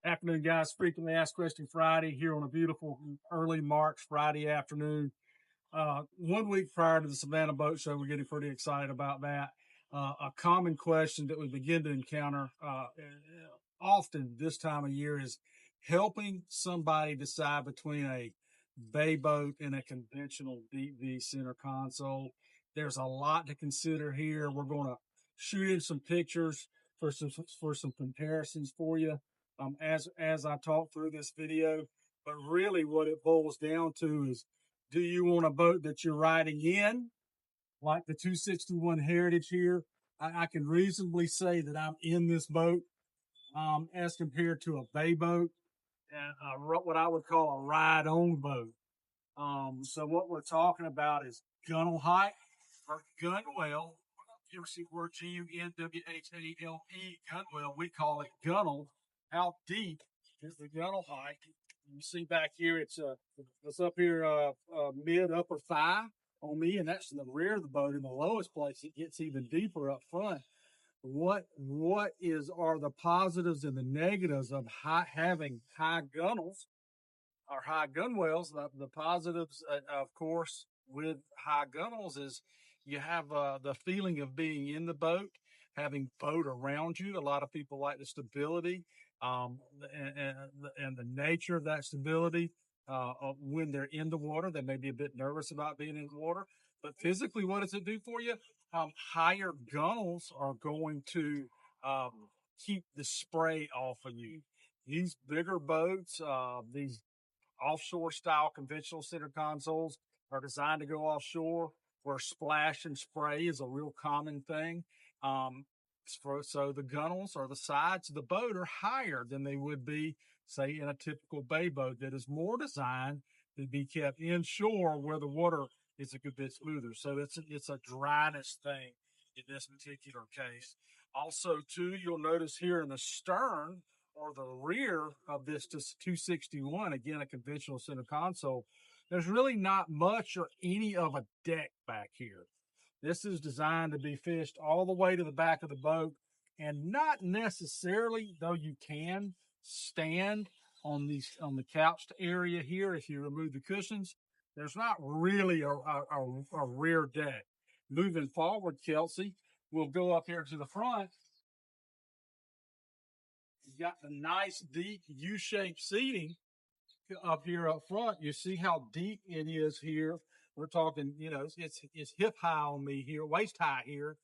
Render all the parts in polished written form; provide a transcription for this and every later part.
Afternoon, guys. Frequently Asked Question Friday here on a beautiful early March Friday afternoon. 1 week prior to the Savannah Boat Show, we're getting pretty excited about that. A common question that we begin to encounter often this time of year is helping somebody decide between a bay boat and a conventional deep V center console. There's a lot to consider here. We're going to shoot in some pictures for some comparisons for you as I talk through this video. But really, what it boils down to is, do you want a boat that you're riding in, like the 261 Heritage here? I can reasonably say that I'm in this boat as compared to a bay boat, what I would call a ride-on boat. So what we're talking about is gunnel height or gunwale. You see where Gunwale, gunwale, we call it gunnel. How deep is the gunnel height? You see back here, it's up here mid upper thigh on me, and that's in the rear of the boat. In the lowest place, it gets even deeper up front. What are the positives and the negatives of having high gunnels or high gunwales? The positives, of course, with high gunnels is you have the feeling of being in the boat, having boat around you. A lot of people like the stability and the nature of that stability. When they're in the water, they may be a bit nervous about being in the water. But physically, what does it do for you? Higher gunnels are going to keep the spray off of you. These bigger boats, these offshore style conventional center consoles are designed to go offshore where splash and spray is a real common thing. So the gunnels or the sides of the boat are higher than they would be, say, in a typical bay boat that is more designed to be kept inshore where the water is a good bit smoother. So it's a dryness thing in this particular case. Also, too, you'll notice here in the stern or the rear of this 261, again, a conventional center console, there's really not much or any of a deck back here. This is designed to be fished all the way to the back of the boat, and not necessarily, though you can stand on the couched area here if you remove the cushions. There's not really a rear deck. Moving forward, Kelsey, we'll go up here to the front. You got the nice deep U-shaped seating up here up front. You see how deep it is here. We're talking, it's hip high on me here, waist high here.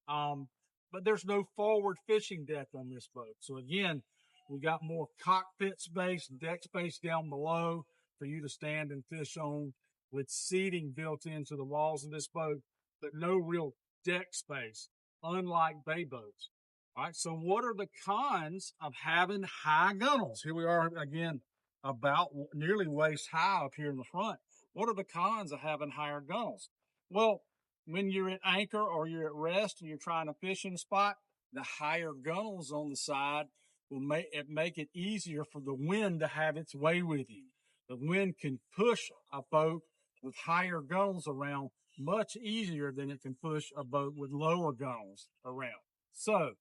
But there's no forward fishing deck on this boat. So again, we got more cockpit space, deck space down below for you to stand and fish on, with seating built into the walls of this boat, but no real deck space, unlike bay boats. All right, so what are the cons of having high gunnels? Here we are again, about nearly waist high up here in the front. What are the cons of having higher gunnels? Well, when you're at anchor or you're at rest and you're trying to fish in a spot, the higher gunnels on the side will make it easier for the wind to have its way with you. The wind can push a boat with higher gunnels around much easier than it can push a boat with lower gunnels around. So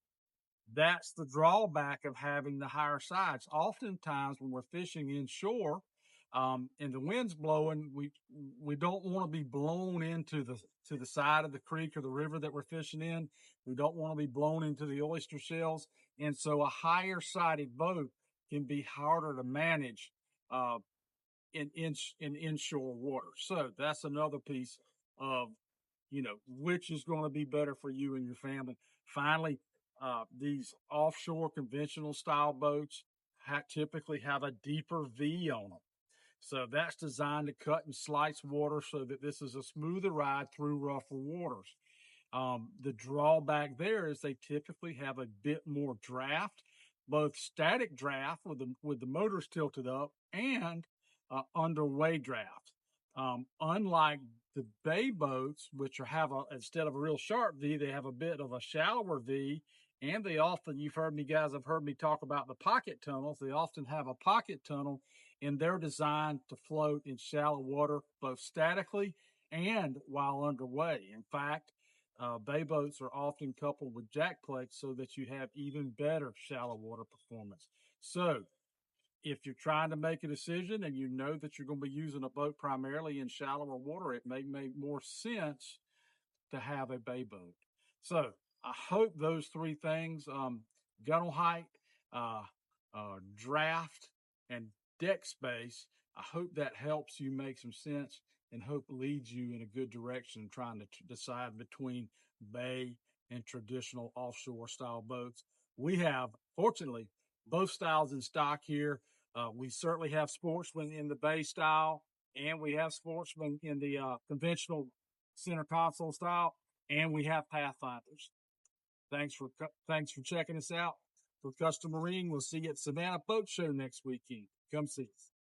that's the drawback of having the higher sides. Oftentimes when we're fishing inshore, and the wind's blowing, we don't want to be blown into the side of the creek or the river that we're fishing in. We don't want to be blown into the oyster shells, and so a higher sided boat can be harder to manage in inshore water. So that's another piece of which is going to be better for you and your family. Finally, these offshore conventional style boats typically have a deeper V on them. So that's designed to cut and slice water so that this is a smoother ride through rougher waters. The drawback there is they typically have a bit more draft, both static draft with the motors tilted up and underway draft. Unlike the bay boats, which instead of a real sharp V, they have a bit of a shallower V, and they often, have heard me talk about the pocket tunnels. They often have a pocket tunnel, and they're designed to float in shallow water, both statically and while underway. In fact, bay boats are often coupled with jack plates so that you have even better shallow water performance. So if you're trying to make a decision and you know that you're going to be using a boat primarily in shallower water, it may make more sense to have a bay boat. So I hope those three things, gunnel height, uh, draft, and deck space, I hope that helps you make some sense and hope leads you in a good direction trying to decide between bay and traditional offshore style boats. We have, fortunately, both styles in stock here. We certainly have sportsmen in the bay style, and we have sportsmen in the conventional center console style, and we have Pathfinders. Thanks for checking us out. For Custom Marine, we'll see you at Savannah Boat Show next weekend. Come see us.